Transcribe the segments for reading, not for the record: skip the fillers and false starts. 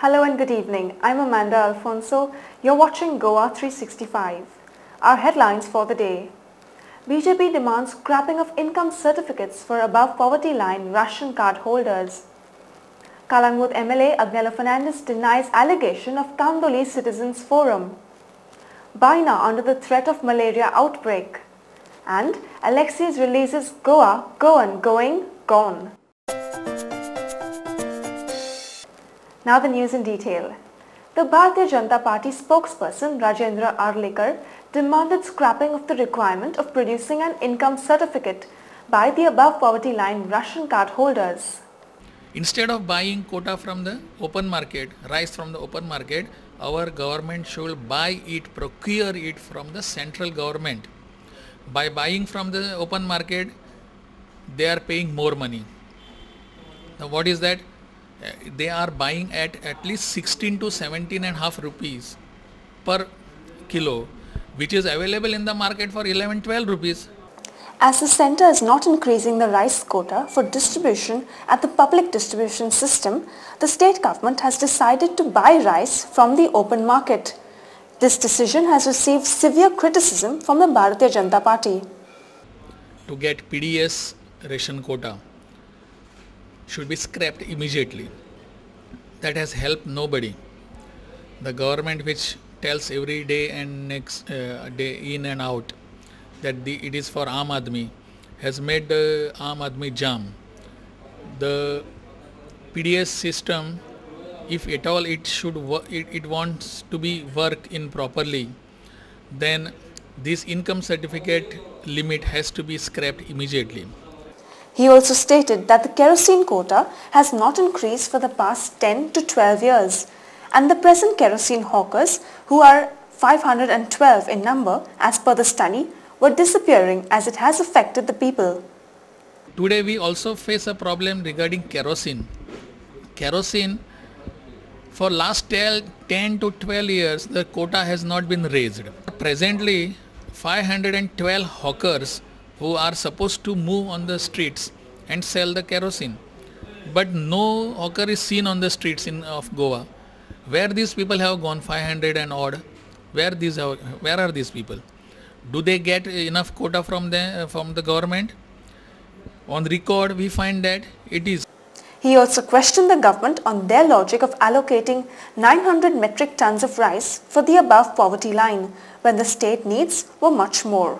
Hello and good evening. I'm Amanda Alfonso. You're watching Goa 365. Our headlines for the day. BJP demands scrapping of income certificates for above poverty line ration card holders. Calangute MLA Agnella Fernandez denies allegation of Kandoli Citizens Forum. Baina under the threat of malaria outbreak. And Alexius releases Goa, Goan, Going, Gone. Now the news in detail. The Bharatiya Janata Party spokesperson Rajendra Arlekar demanded scrapping of the requirement of producing an income certificate by the above poverty line ration card holders. Instead of buying quota from the open market, rice from the open market, our government should buy it, procure it from the central government. By buying from the open market, they are paying more money. Now what is that? They are buying at least 16 to 17.5 rupees per kilo, which is available in the market for 11-12 rupees. As the centre is not increasing the rice quota for distribution at the public distribution system, the state government has decided to buy rice from the open market. This decision has received severe criticism from the Bharatiya Janata Party. To get PDS ration quota should be scrapped immediately. That has helped nobody. The government, which tells every day and next day in and out that it is for Aam Aadmi, has made the Aam Aadmi jam. The PDS system, if at all it wants to be work in properly, then this income certificate limit has to be scrapped immediately. He also stated that the kerosene quota has not increased for the past 10 to 12 years and the present kerosene hawkers, who are 512 in number as per the study, were disappearing as it has affected the people. Today we also face a problem regarding kerosene. Kerosene, for last 10 to 12 years the quota has not been raised. Presently 512 hawkers who are supposed to move on the streets and sell the kerosene, but no hawker is seen on the streets of Goa. Where these people have gone, 500 and odd, where are these people? Do they get enough quota from the government? On record we find that it is. He also questioned the government on their logic of allocating 900 metric tons of rice for the above poverty line when the state needs were much more.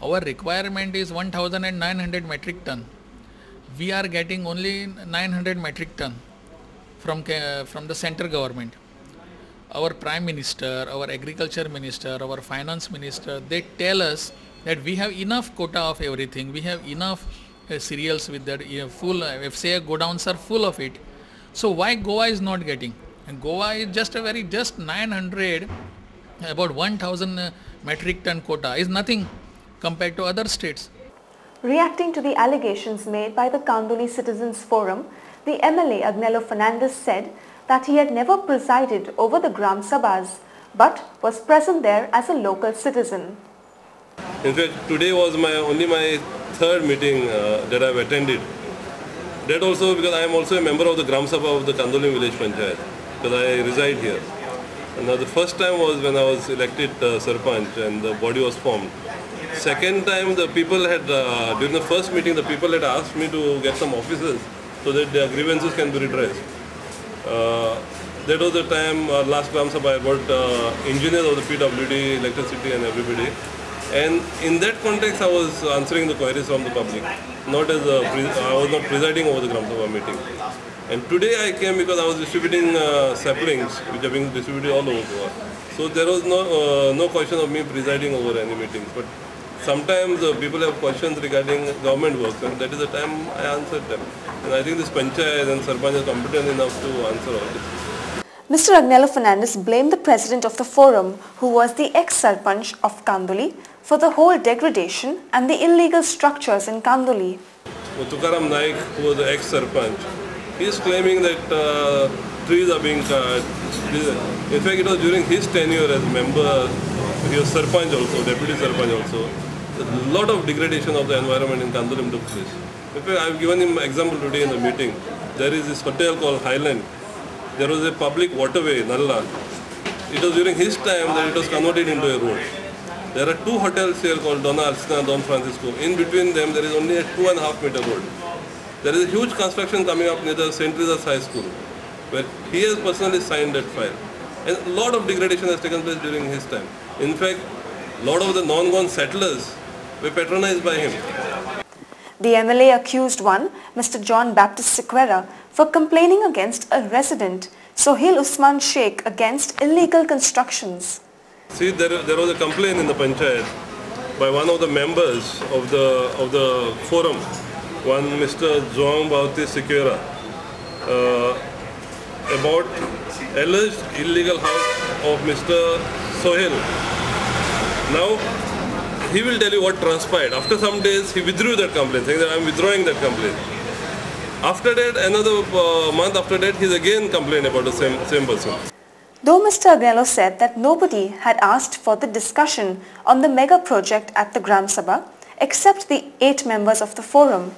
Our requirement is 1900 metric ton. We are getting only 900 metric ton from the central government. Our Prime Minister, our Agriculture Minister, our Finance Minister, they tell us that we have enough quota of everything. We have enough cereals with that full FCI godowns are full of it. So why Goa is not getting? And Goa is just 900, about 1000 metric ton quota is nothing compared to other states. Reacting to the allegations made by the Kandoli Citizens Forum, the MLA Agnella Fernandez said that he had never presided over the Gram Sabhas but was present there as a local citizen. In fact, today was only my third meeting that I have attended. That also because I am also a member of the Gram Sabha of the Kandoli Village Panchayat, because I reside here. And now the first time was when I was elected Sarpanch and the body was formed. Second time the people had, during the first meeting the people had asked me to get some officers so that their grievances can be redressed. That was the time last Gram Sabha I got engineers of the PWD, electricity and everybody. And in that context I was answering the queries from the public, not as I was not presiding over the Gram Sabha meeting. And today I came because I was distributing saplings which are being distributed all over Goa. So there was no question of me presiding over any meetings. But sometimes people have questions regarding government works, and that is the time I answered them. And I think this Panchayat and Sarpanch are competent enough to answer all this. Mr. Agnella Fernandez blamed the president of the forum, who was the ex-Sarpanch of Kandoli, for the whole degradation and the illegal structures in Kandoli. Tukaram Naik, who was the ex-Sarpanch, he is claiming that trees are being cut. In fact, it was during his tenure as member, he was Sarpanch also, deputy Sarpanch also. A lot of degradation of the environment in Kandoli took place. In fact, I have given him an example today in the meeting. There is this hotel called Highland. there was a public waterway, Nalla. It was during his time that it was converted into a road. There are two hotels here called Donna Alcina and Don Francisco. In between them, there is only a 2.5 meter road. There is a huge construction coming up near the St. Teresa's High School, where he has personally signed that file. And a lot of degradation has taken place during his time. In fact, a lot of the non-gone settlers were patronized by him. The MLA accused one, Mr. John Baptist Sequeira, for complaining against a resident, Sohail Usman Sheikh, against illegal constructions. See, there was a complaint in the panchayat by one of the members of the forum, one Mr. João Baptista Sequeira, about alleged illegal house of Mr. Sohail. Now, he will tell you what transpired. After some days, he withdrew that complaint, saying that I am withdrawing that complaint. After that, another month after that, he again complained about the same person. Though Mr. Agnello said that nobody had asked for the discussion on the mega project at the Gram Sabha, except the 8 members of the forum.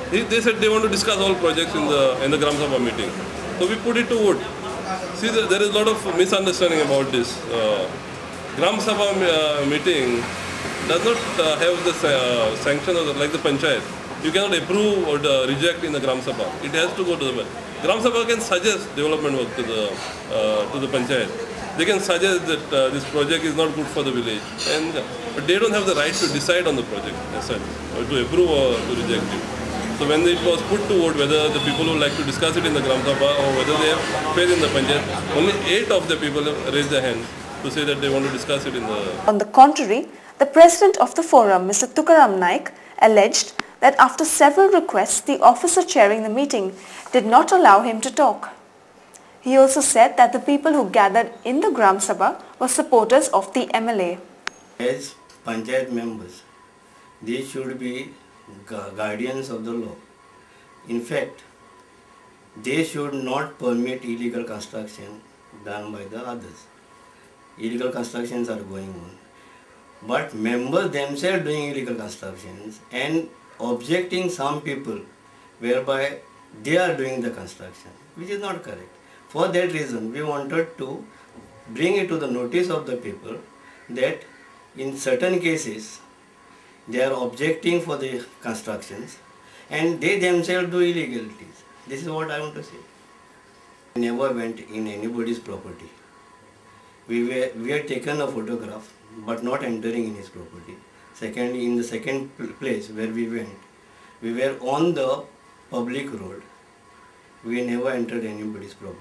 They said they want to discuss all projects in the Gram Sabha meeting. So we put it to vote. See, there is a lot of misunderstanding about this. Gram Sabha meeting does not have the sanction like the panchayat. You cannot approve or reject in the Gram Sabha. It has to go to the Gram Sabha can suggest development work to the panchayat. They can suggest that this project is not good for the village, but they don't have the right to decide on the project as such, or to approve or to reject it. So when it was put to vote whether the people would like to discuss it in the Gram Sabha or whether they have faith in the panchayat, only 8 of the people have raised their hand to say that they want to discuss it in the... On the contrary, the president of the forum, Mr. Tukaram Naik, alleged that after several requests, the officer chairing the meeting did not allow him to talk. He also said that the people who gathered in the Gram Sabha were supporters of the MLA. As panchayat members, they should be guardians of the law. In fact, they should not permit illegal construction done by the others. Illegal constructions are going on. But members themselves doing illegal constructions and objecting some people whereby they are doing the construction, which is not correct. For that reason, we wanted to bring it to the notice of the people that in certain cases they are objecting for the constructions and they themselves do illegalities. This is what I want to say. We never went in anybody's property. We had taken a photograph but not entering in his property. Secondly, in the second place where we went, we were on the public road. We never entered anybody's property.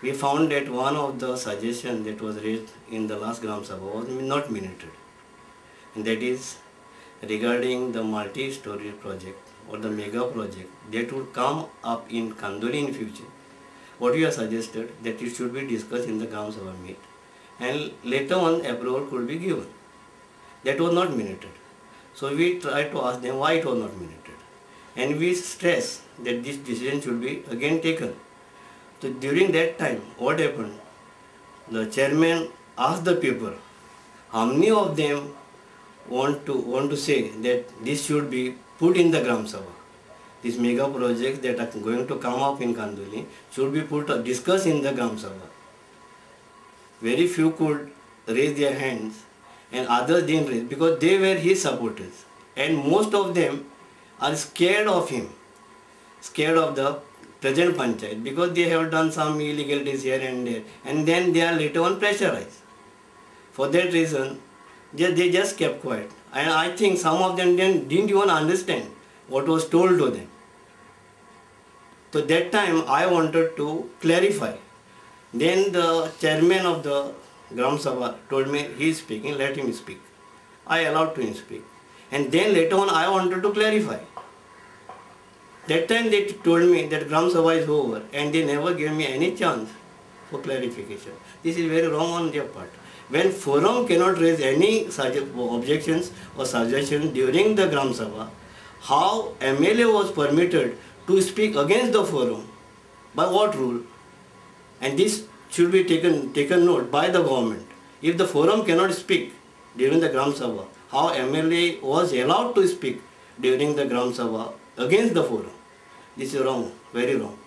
We found that one of the suggestions that was raised in the last Gram Sabha was not minuted. And that is regarding the multi-story project or the mega project that would come up in Kandoli in future. What we have suggested that it should be discussed in the Gram Sabha meet and later on approval could be given. That was not minuted. So we tried to ask them why it was not minuted. And we stress that this decision should be again taken. So during that time, what happened? The chairman asked the people, how many of them want to say that this should be put in the Gram Sabha? These mega projects that are going to come up in Kandoli should be discussed in the Gram Sabha. Very few could raise their hands and others didn't raise because they were his supporters. And most of them are scared of him, scared of the present panchayat because they have done some illegalities here and there and then they are later on pressurized. For that reason, they just kept quiet. And I think some of them didn't even understand what was told to them. So that time I wanted to clarify. Then the chairman of the Gram Sabha told me he is speaking, let him speak. I allowed him to speak. And then later on I wanted to clarify. That time they told me that Gram Sabha is over and they never gave me any chance for clarification. This is very wrong on their part. When forum cannot raise any such objections or suggestions during the Gram Sabha, how MLA was permitted to speak against the forum? By what rule? And this should be taken note by the government. If the forum cannot speak during the Gram Sabha, how MLA was allowed to speak during the Gram Sabha against the forum? This is wrong, very wrong.